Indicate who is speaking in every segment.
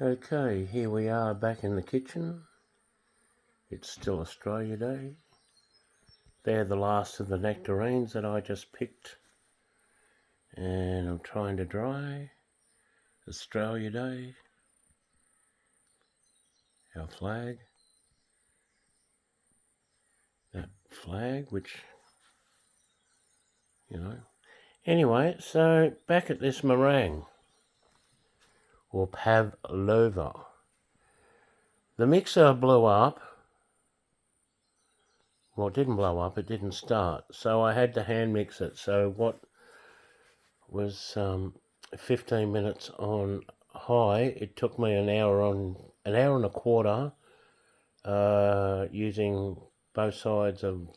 Speaker 1: Okay, here we are back in the kitchen. It's still Australia Day. They're the last of the nectarines that I just picked. And I'm trying to dry. Australia Day. Our flag. That flag, which, Anyway, so back at this meringue. Or pavlova. The mixer blew up. Well, it didn't blow up, it didn't start. So I had to hand mix it. So what was 15 minutes on high, it took me an hour and a quarter using both sides of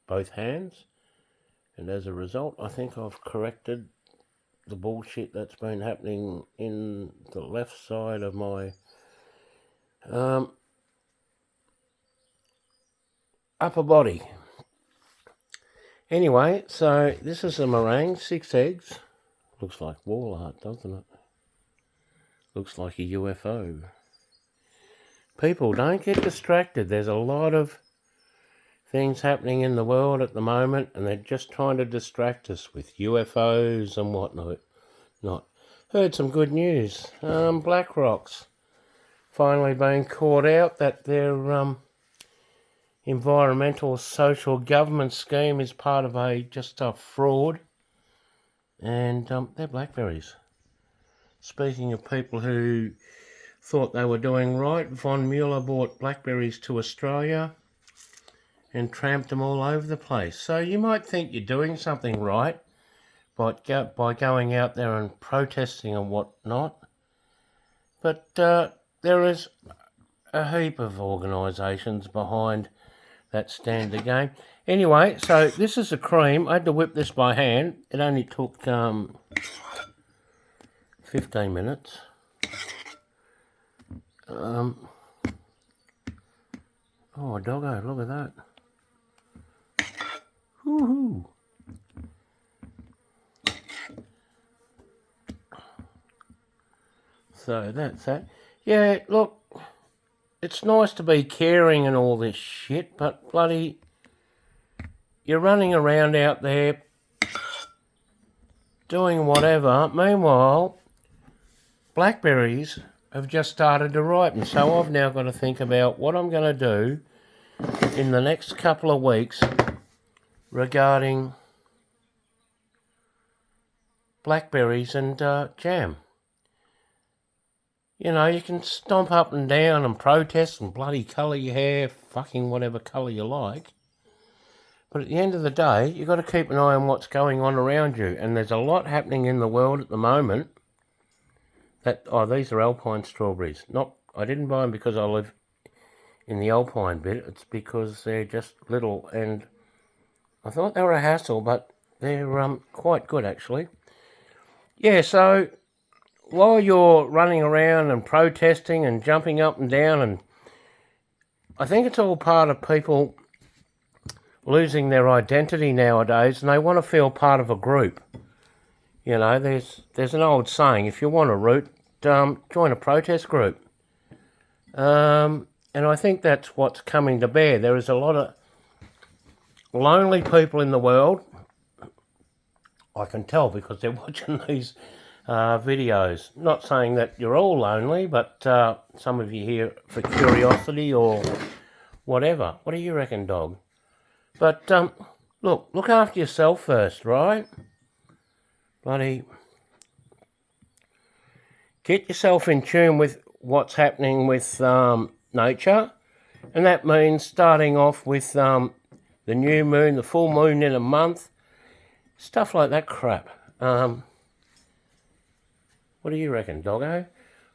Speaker 1: both hands. And as a result, I think I've corrected the bullshit that's been happening in the left side of my upper body. Anyway, so this is a meringue, 6 eggs. Looks like wall art, doesn't it? Looks like a UFO. People, don't get distracted. There's a lot of things happening in the world at the moment, and they're just trying to distract us with UFOs and whatnot. Heard some good news. BlackRock's finally been caught out that their environmental social government scheme is part of just a fraud, and they're blackberries. Speaking of people who thought they were doing right, Von Mueller brought blackberries to Australia and tramped them all over the place. So you might think you're doing something right by going out there and protesting and whatnot, but there is a heap of organisations behind that stand the game. Anyway, so this is the cream. I had to whip this by hand. It only took 15 minutes. Oh, doggo, look at that. Woohoo! So that's that. Yeah, look, it's nice to be caring and all this shit, but bloody, you're running around out there doing whatever. Meanwhile, blackberries have just started to ripen, so I've now got to think about what I'm going to do in the next couple of weeks regarding blackberries and jam. You can stomp up and down and protest and bloody colour your hair, fucking whatever colour you like. But at the end of the day, you've got to keep an eye on what's going on around you. And there's a lot happening in the world at the moment. These are alpine strawberries. I didn't buy them because I live in the alpine bit. It's because they're just little, and I thought they were a hassle, but they're quite good actually. Yeah, so while you're running around and protesting and jumping up and down, and I think it's all part of people losing their identity nowadays, and they want to feel part of a group. There's an old saying, if you want to root, join a protest group. And I think that's what's coming to bear. There is a lot of lonely people in the world. I can tell because they're watching these videos. Not saying that you're all lonely, but some of you here for curiosity or whatever. What do you reckon, dog? But look after yourself first, right? Bloody get yourself in tune with what's happening with nature, and that means starting off with the new moon, the full moon in a month, stuff like that crap. What do you reckon, doggo?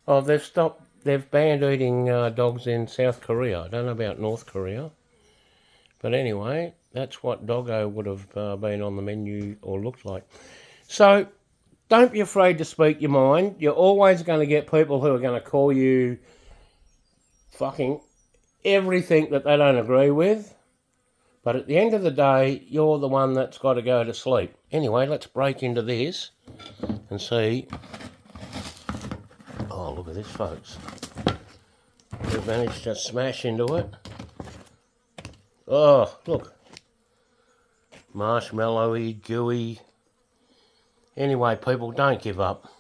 Speaker 1: Oh, they've banned eating dogs in South Korea. I don't know about North Korea. But anyway, that's what doggo would have been on the menu or looked like. So, don't be afraid to speak your mind. You're always going to get people who are going to call you fucking everything that they don't agree with. But at the end of the day, you're the one that's got to go to sleep. Anyway, let's break into this and see. Oh, look at this, folks. We've managed to smash into it. Oh, look. Marshmallowy, gooey. Anyway, people, don't give up.